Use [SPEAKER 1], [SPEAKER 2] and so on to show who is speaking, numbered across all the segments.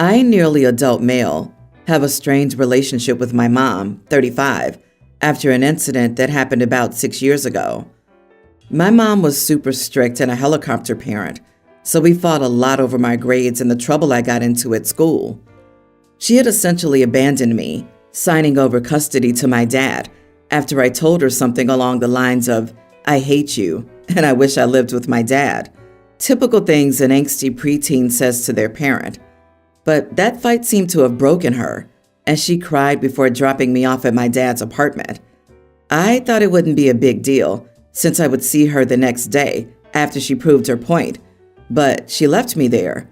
[SPEAKER 1] I, nearly adult male, have a strained relationship with my mom, 35, after an incident that happened about 6 years ago. My mom was super strict and a helicopter parent, so we fought a lot over my grades and the trouble I got into at school. She had essentially abandoned me, signing over custody to my dad after I told her something along the lines of, "I hate you, and I wish I lived with my dad." Typical things an angsty preteen says to their parent. But that fight seemed to have broken her, and she cried before dropping me off at my dad's apartment. I thought it wouldn't be a big deal, since I would see her the next day after she proved her point, but she left me there.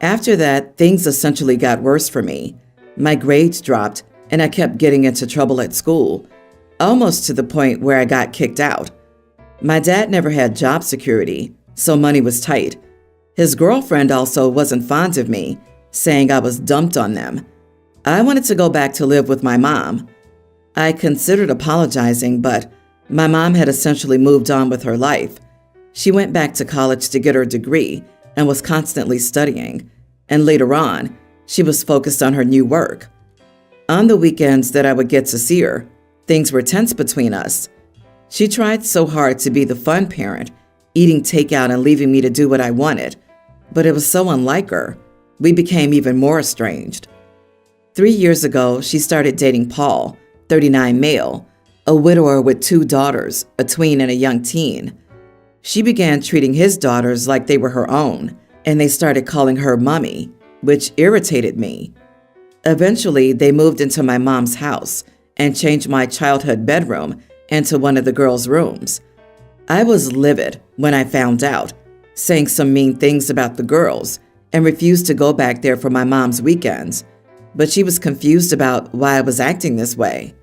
[SPEAKER 1] After that, things essentially got worse for me. My grades dropped, and I kept getting into trouble at school, almost to the point where I got kicked out. My dad never had job security, so money was tight. His girlfriend also wasn't fond of me, saying I was dumped on them. I wanted to go back to live with my mom. I considered apologizing, but my mom had essentially moved on with her life. She went back to college to get her degree and was constantly studying, and later on, she was focused on her new work. On the weekends that I would get to see her, things were tense between us. She tried so hard to be the fun parent, eating takeout and leaving me to do what I wanted, but it was so unlike her. We became even more estranged. 3 years ago, she started dating Paul, 39 male, a widower with 2 daughters, a tween and a young teen. She began treating his daughters like they were her own, and they started calling her mommy, which irritated me. Eventually, they moved into my mom's house and changed my childhood bedroom into one of the girls' rooms. I was livid when I found out, saying some mean things about the girls, and refused to go back there for my mom's weekends, but she was confused about why I was acting this way.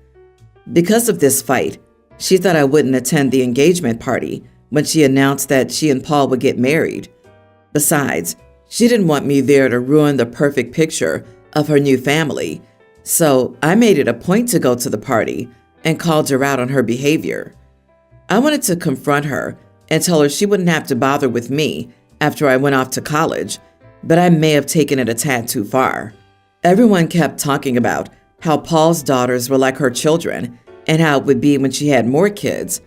[SPEAKER 1] Because of this fight, she thought I wouldn't attend the engagement party when she announced that she and Paul would get married. Besides, she didn't want me there to ruin the perfect picture of her new family, so I made it a point to go to the party and called her out on her behavior. I wanted to confront her and tell her she wouldn't have to bother with me after I went off to college, but I may have taken it a tad too far. Everyone kept talking about how Paul's daughters were like her children and how it would be when she had more kids,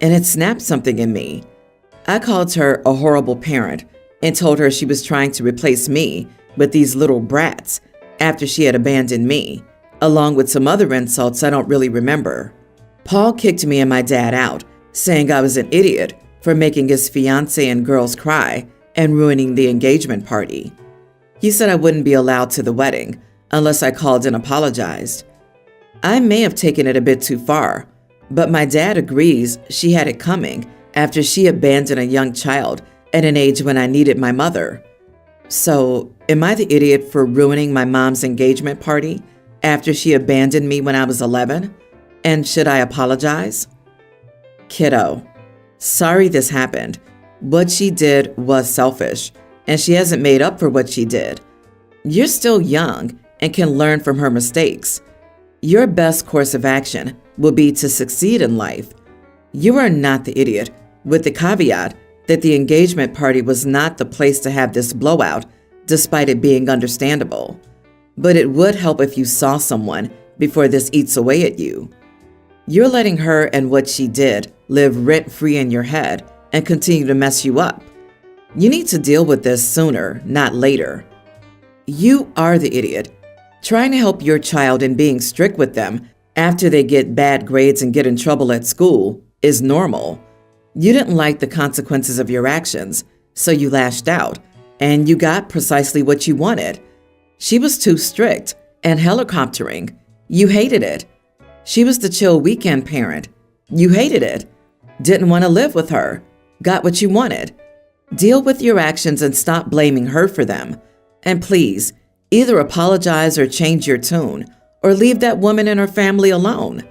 [SPEAKER 1] and it snapped something in me. I called her a horrible parent and told her she was trying to replace me with these little brats after she had abandoned me, along with some other insults I don't really remember. Paul kicked me and my dad out, saying I was an idiot for making his fiancée and girls cry and ruining the engagement party. He said I wouldn't be allowed to the wedding unless I called and apologized. I may have taken it a bit too far, but my dad agrees she had it coming after she abandoned a young child at an age when I needed my mother. So, am I the idiot for ruining my mom's engagement party after she abandoned me when I was 11? And should I apologize? Kiddo, sorry this happened. What she did was selfish, and she hasn't made up for what she did. You're still young and can learn from her mistakes. Your best course of action will be to succeed in life. You are not the idiot, with the caveat that the engagement party was not the place to have this blowout, despite it being understandable. But it would help if you saw someone before this eats away at you. You're letting her and what she did live rent-free in your head and continue to mess you up. You need to deal with this sooner, not later. You are the idiot. Trying to help your child and being strict with them after they get bad grades and get in trouble at school is normal. You didn't like the consequences of your actions, so you lashed out, and you got precisely what you wanted. She was too strict and helicoptering. You hated it. She was the chill weekend parent. You hated it. Didn't want to live with her. Got what you wanted. Deal with your actions and stop blaming her for them. And please, either apologize or change your tune, or leave that woman and her family alone.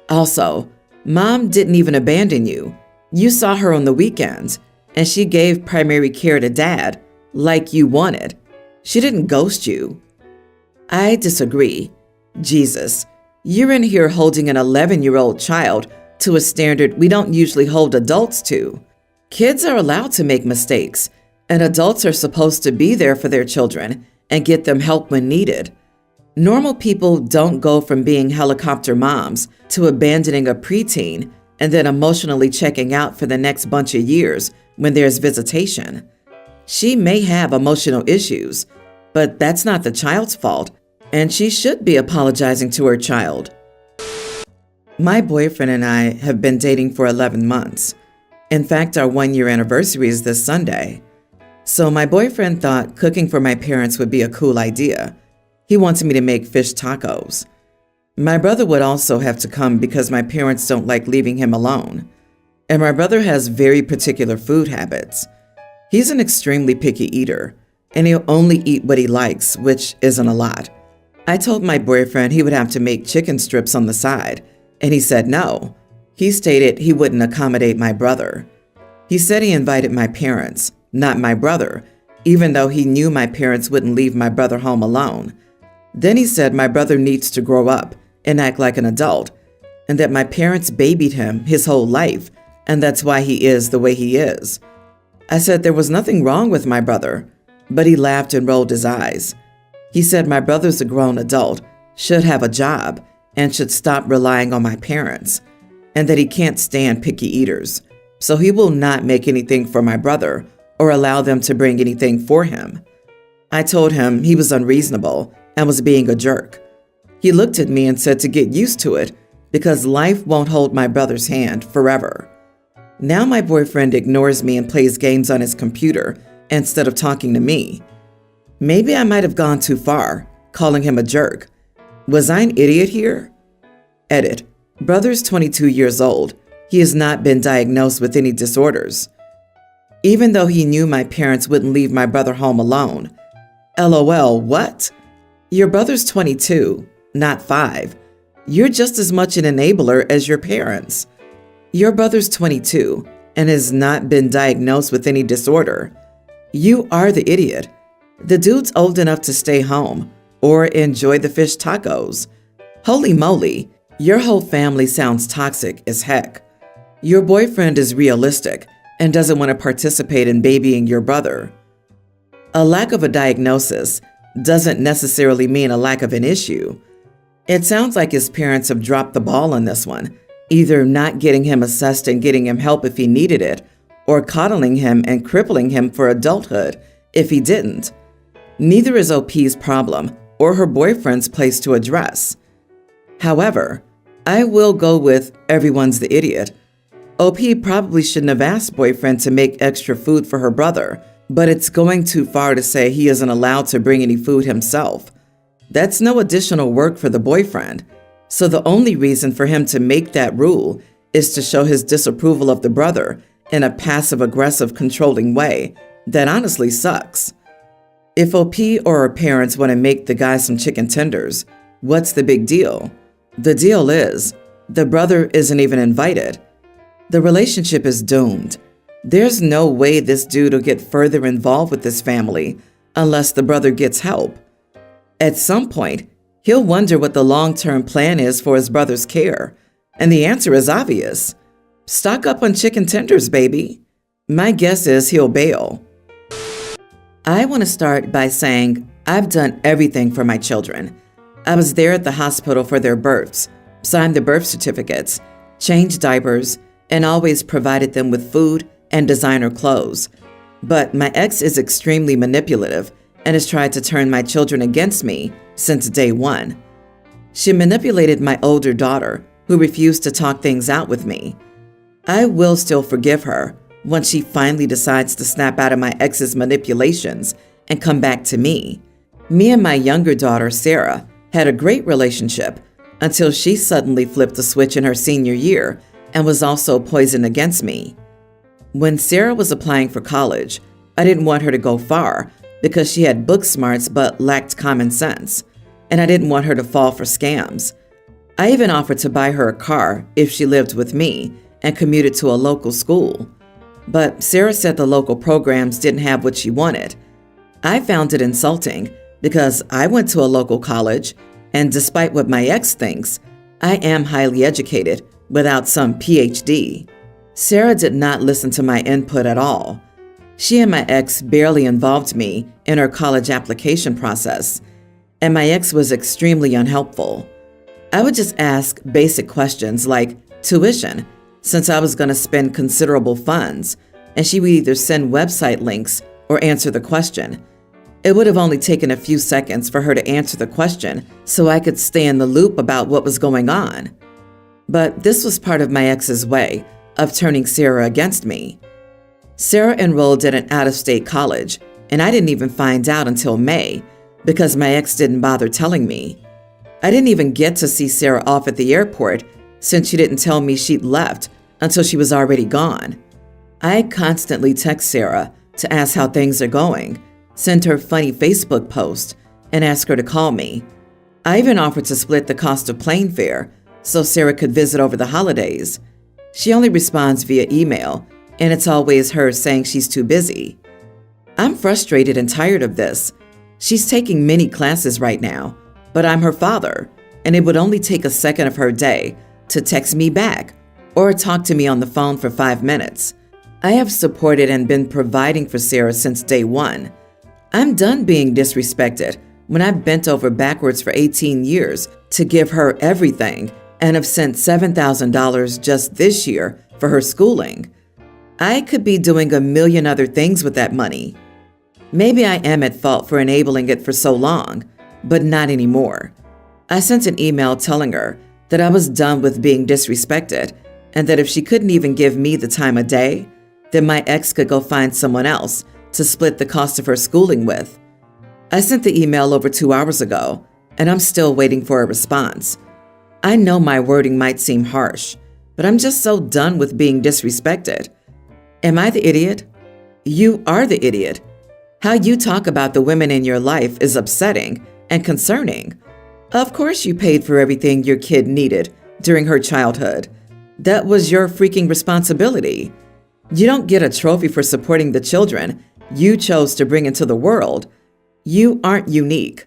[SPEAKER 1] Also, Mom didn't even abandon you. You saw her on the weekends, and she gave primary care to Dad, like you wanted. She didn't ghost you. I disagree. Jesus, you're in here holding an 11-year-old child to a standard we don't usually hold adults to. Kids are allowed to make mistakes, and adults are supposed to be there for their children and get them help when needed. Normal people don't go from being helicopter moms to abandoning a preteen and then emotionally checking out for the next bunch of years when there's visitation. She may have emotional issues, but that's not the child's fault, and she should be apologizing to her child. My boyfriend and I have been dating for 11 months. In fact, our 1-year anniversary is this Sunday. So my boyfriend thought cooking for my parents would be a cool idea. He wanted me to make fish tacos. My brother would also have to come because my parents don't like leaving him alone. And my brother has very particular food habits. He's an extremely picky eater, and he'll only eat what he likes, which isn't a lot. I told my boyfriend he would have to make chicken strips on the side, and he said no. He stated he wouldn't accommodate my brother. He said he invited my parents, not my brother, even though he knew my parents wouldn't leave my brother home alone. Then he said my brother needs to grow up and act like an adult, and that my parents babied him his whole life, and that's why he is the way he is. I said there was nothing wrong with my brother, but he laughed and rolled his eyes. He said my brother's a grown adult, should have a job, and should stop relying on my parents, and that he can't stand picky eaters, so he will not make anything for my brother or allow them to bring anything for him. I told him he was unreasonable and was being a jerk. He looked at me and said to get used to it because life won't hold my brother's hand forever. Now my boyfriend ignores me and plays games on his computer instead of talking to me. Maybe I might have gone too far, calling him a jerk. Was I an idiot here? Edit. Brother's 22 years old. He has not been diagnosed with any disorders. Even though he knew my parents wouldn't leave my brother home alone. LOL, what? Your brother's 22, not 5. You're just as much an enabler as your parents. Your brother's 22 and has not been diagnosed with any disorder. You are the idiot. The dude's old enough to stay home or enjoy the fish tacos. Holy moly, your whole family sounds toxic as heck. Your boyfriend is realistic and doesn't want to participate in babying your brother. A lack of a diagnosis doesn't necessarily mean a lack of an issue. It sounds like his parents have dropped the ball on this one, either not getting him assessed and getting him help if he needed it, or coddling him and crippling him for adulthood if he didn't. Neither is OP's problem or her boyfriend's place to address. However, I will go with everyone's the idiot. OP probably shouldn't have asked boyfriend to make extra food for her brother, but it's going too far to say he isn't allowed to bring any food himself. That's no additional work for the boyfriend. So the only reason for him to make that rule is to show his disapproval of the brother in a passive-aggressive, controlling way that honestly sucks. If OP or her parents want to make the guy some chicken tenders, what's the big deal? The deal is, the brother isn't even invited. The relationship is doomed. There's no way this dude will get further involved with this family unless the brother gets help. At some point, he'll wonder what the long-term plan is for his brother's care, and the answer is obvious. Stock up on chicken tenders, baby. My guess is he'll bail. I want to start by saying I've done everything for my children. I was there at the hospital for their births, signed the birth certificates, changed diapers, and always provided them with food and designer clothes. But my ex is extremely manipulative and has tried to turn my children against me since day one. She manipulated my older daughter, who refused to talk things out with me. I will still forgive her once she finally decides to snap out of my ex's manipulations and come back to me. Me and my younger daughter, Sarah, had a great relationship until she suddenly flipped the switch in her senior year and was also poisoned against me. When Sarah was applying for college, I didn't want her to go far because she had book smarts but lacked common sense, and I didn't want her to fall for scams. I even offered to buy her a car if she lived with me and commuted to a local school. But Sarah said the local programs didn't have what she wanted. I found it insulting because I went to a local college, and despite what my ex thinks, I am highly educated without some PhD. Sarah did not listen to my input at all. She and my ex barely involved me in her college application process, and my ex was extremely unhelpful. I would just ask basic questions like tuition, since I was going to spend considerable funds, and she would either send website links or answer the question. It would have only taken a few seconds for her to answer the question so I could stay in the loop about what was going on. But this was part of my ex's way of turning Sarah against me. Sarah enrolled at an out-of-state college, and I didn't even find out until May because my ex didn't bother telling me. I didn't even get to see Sarah off at the airport since she didn't tell me she'd left until she was already gone. I constantly text Sarah to ask how things are going, send her funny Facebook post, and ask her to call me. I even offered to split the cost of plane fare so Sarah could visit over the holidays. She only responds via email, and it's always her saying she's too busy. I'm frustrated and tired of this. She's taking many classes right now, but I'm her father, and it would only take a second of her day to text me back or talk to me on the phone for 5 minutes. I have supported and been providing for Sarah since day one. I'm done being disrespected when I've bent over backwards for 18 years to give her everything and have sent $7,000 just this year for her schooling. I could be doing a million other things with that money. Maybe I am at fault for enabling it for so long, but not anymore. I sent an email telling her that I was done with being disrespected and that if she couldn't even give me the time of day, then my ex could go find someone else to split the cost of her schooling with. I sent the email over 2 hours ago, and I'm still waiting for a response. I know my wording might seem harsh, but I'm just so done with being disrespected. Am I the idiot? You are the idiot. How you talk about the women in your life is upsetting and concerning. Of course you paid for everything your kid needed during her childhood. That was your freaking responsibility. You don't get a trophy for supporting the children you chose to bring into the world. You aren't unique.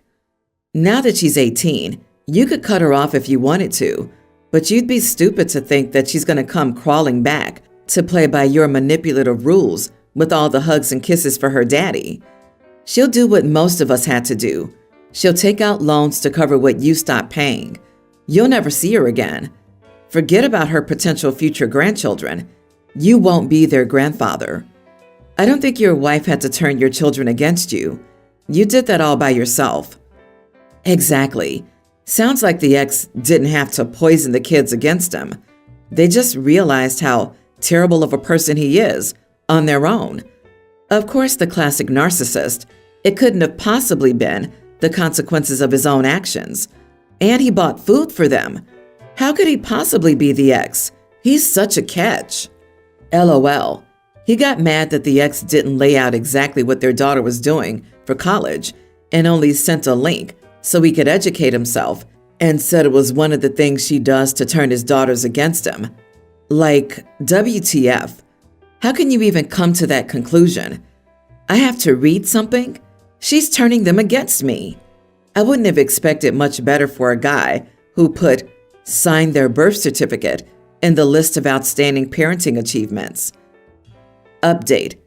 [SPEAKER 1] Now that she's 18, you could cut her off if you wanted to, but you'd be stupid to think that she's going to come crawling back to play by your manipulative rules with all the hugs and kisses for her daddy. She'll do what most of us had to do. She'll take out loans to cover what you stopped paying. You'll never see her again. Forget about her potential future grandchildren. You won't be their grandfather. I don't think your wife had to turn your children against you. You did that all by yourself. Exactly. Sounds like the ex didn't have to poison the kids against him. They just realized how terrible of a person he is on their own. Of course, the classic narcissist, it couldn't have possibly been the consequences of his own actions. And he bought food for them. How could he possibly be the ex? He's such a catch. LOL. He got mad that the ex didn't lay out exactly what their daughter was doing for college and only sent a link so he could educate himself and said it was one of the things she does to turn his daughters against him. Like, WTF? How can you even come to that conclusion? I have to read something? She's turning them against me. I wouldn't have expected much better for a guy who put signed their birth certificate in the list of outstanding parenting achievements. Update.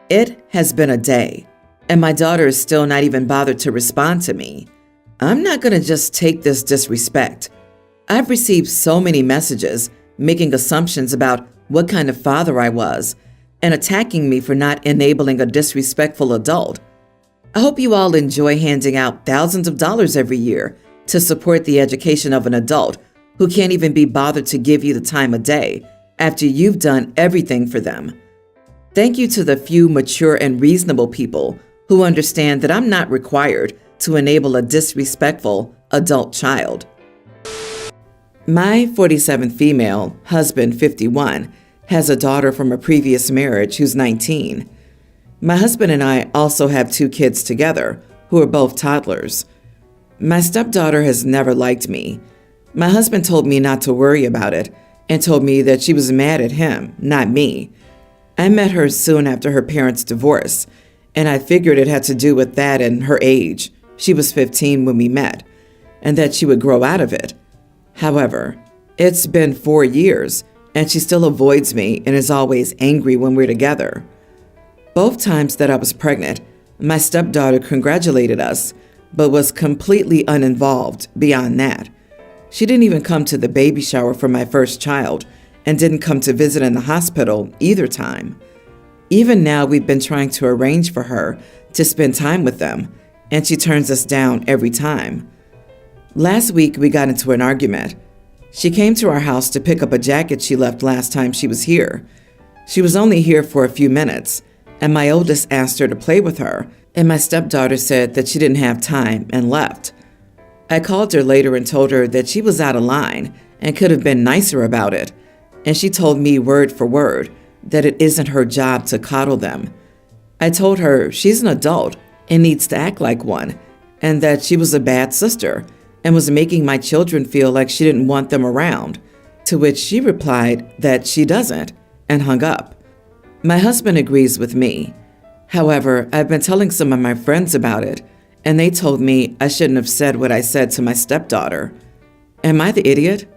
[SPEAKER 1] It has been a day, and my daughter is still not even bothered to respond to me. I'm not going to just take this disrespect. I've received so many messages making assumptions about what kind of father I was and attacking me for not enabling a disrespectful adult. I hope you all enjoy handing out thousands of dollars every year to support the education of an adult who can't even be bothered to give you the time of day after you've done everything for them. Thank you to the few mature and reasonable people who understand that I'm not required to enable a disrespectful adult child. My 47 female, husband 51, has a daughter from a previous marriage who's 19. My husband and I also have 2 kids together who are both toddlers. My stepdaughter has never liked me. My husband told me not to worry about it and told me that she was mad at him, not me. I met her soon after her parents' divorce, and I figured it had to do with that and her age. She was 15 when we met, and that she would grow out of it. However, it's been 4 years, and she still avoids me and is always angry when we're together. Both times that I was pregnant, my stepdaughter congratulated us, but was completely uninvolved beyond that. She didn't even come to the baby shower for my first child and didn't come to visit in the hospital either time. Even now, we've been trying to arrange for her to spend time with them, and she turns us down every time. Last week, we got into an argument. She came to our house to pick up a jacket she left last time she was here. She was only here for a few minutes, and my oldest asked her to play with her, and my stepdaughter said that she didn't have time and left. I called her later and told her that she was out of line and could have been nicer about it, and she told me word for word that it isn't her job to coddle them. I told her she's an adult and needs to act like one, and that she was a bad sister and was making my children feel like she didn't want them around, to which she replied that she doesn't, and hung up. My husband agrees with me. However, I've been telling some of my friends about it, and they told me I shouldn't have said what I said to my stepdaughter. Am I the idiot?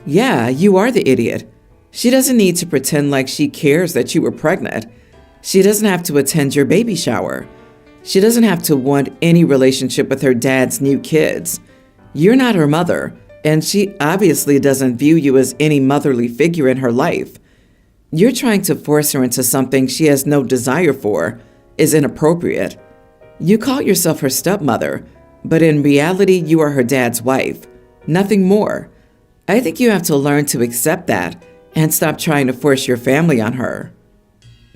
[SPEAKER 1] Yeah, you are the idiot. She doesn't need to pretend like she cares that you were pregnant. She doesn't have to attend your baby shower. She doesn't have to want any relationship with her dad's new kids. You're not her mother, and she obviously doesn't view you as any motherly figure in her life. You're trying to force her into something she has no desire for is inappropriate. You call yourself her stepmother, but in reality, you are her dad's wife. Nothing more. I think you have to learn to accept that and stop trying to force your family on her.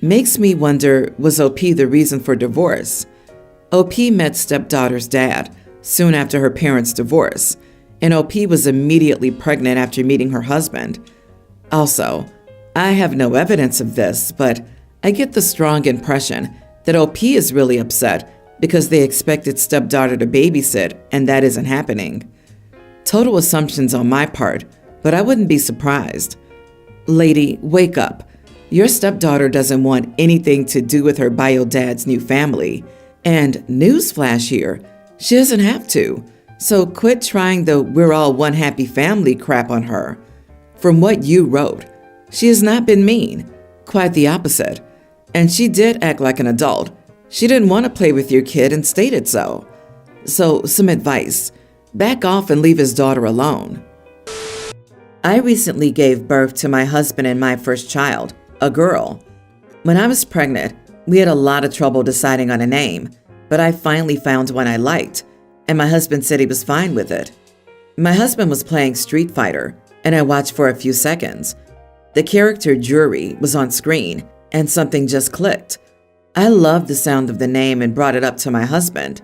[SPEAKER 1] Makes me wonder, was OP the reason for divorce? OP met stepdaughter's dad soon after her parents' divorce, and OP was immediately pregnant after meeting her husband. Also, I have no evidence of this, but I get the strong impression that OP is really upset because they expected stepdaughter to babysit, and that isn't happening. Total assumptions on my part, but I wouldn't be surprised. Lady, wake up. Your stepdaughter doesn't want anything to do with her bio dad's new family. And newsflash here, she doesn't have to. So quit trying the we're all one happy family crap on her. From what you wrote, she has not been mean. Quite the opposite. And she did act like an adult. She didn't want to play with your kid and stated so. So, some advice. Back off and leave his daughter alone. I recently gave birth to my husband and my first child, a girl. When I was pregnant, we had a lot of trouble deciding on a name, but I finally found one I liked, and my husband said he was fine with it. My husband was playing Street Fighter, and I watched for a few seconds. The character Jury was on screen, and something just clicked. I loved the sound of the name and brought it up to my husband.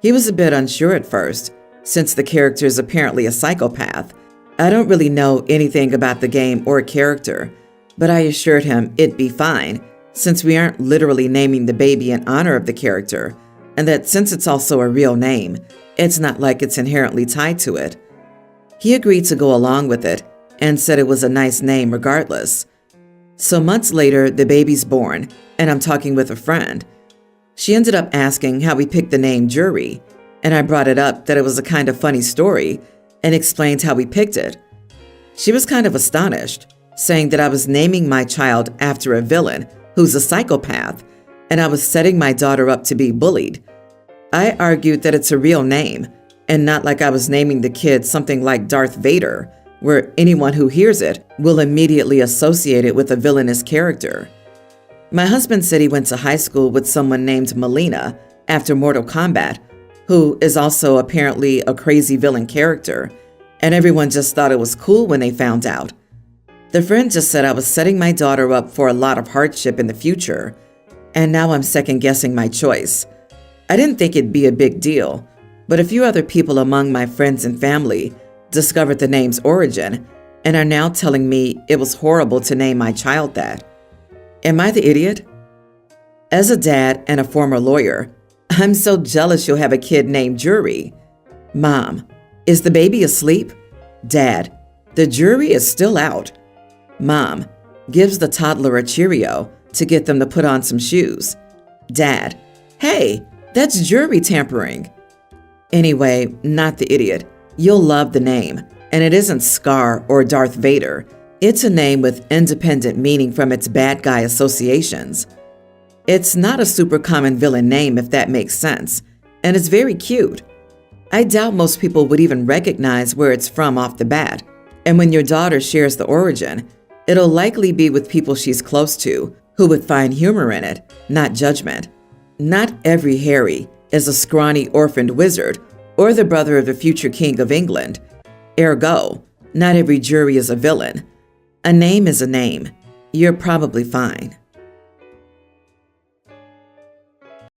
[SPEAKER 1] He was a bit unsure at first, since the character is apparently a psychopath. I don't really know anything about the game or character, but I assured him it'd be fine, since we aren't literally naming the baby in honor of the character, and that since it's also a real name, it's not like it's inherently tied to it. He agreed to go along with it and said it was a nice name regardless. So months later, the baby's born, and I'm talking with a friend. She ended up asking how we picked the name Jury, and I brought it up that it was a kind of funny story and explained how we picked it. She was kind of astonished, saying that I was naming my child after a villain who's a psychopath, and I was setting my daughter up to be bullied. I argued that it's a real name, and not like I was naming the kid something like Darth Vader, where anyone who hears it will immediately associate it with a villainous character. My husband said he went to high school with someone named Melina after Mortal Kombat, who is also apparently a crazy villain character, and everyone just thought it was cool when they found out. The friend just said I was setting my daughter up for a lot of hardship in the future, and now I'm second-guessing my choice. I didn't think it'd be a big deal, but a few other people among my friends and family discovered the name's origin and are now telling me it was horrible to name my child that. Am I the idiot? As a dad and a former lawyer, I'm so jealous you'll have a kid named Jury. Mom, is the baby asleep? Dad, the jury is still out. Mom, gives the toddler a Cheerio to get them to put on some shoes. Dad, hey, that's jury tampering. Anyway, not the idiot. You'll love the name, and it isn't Scar or Darth Vader. It's a name with independent meaning from its bad guy associations. It's not a super common villain name, if that makes sense, and it's very cute. I doubt most people would even recognize where it's from off the bat, and when your daughter shares the origin, it'll likely be with people she's close to who would find humor in it, not judgment. Not every Harry is a scrawny orphaned wizard or the brother of the future king of England. Ergo, not every jury is a villain. A name is a name. You're probably fine.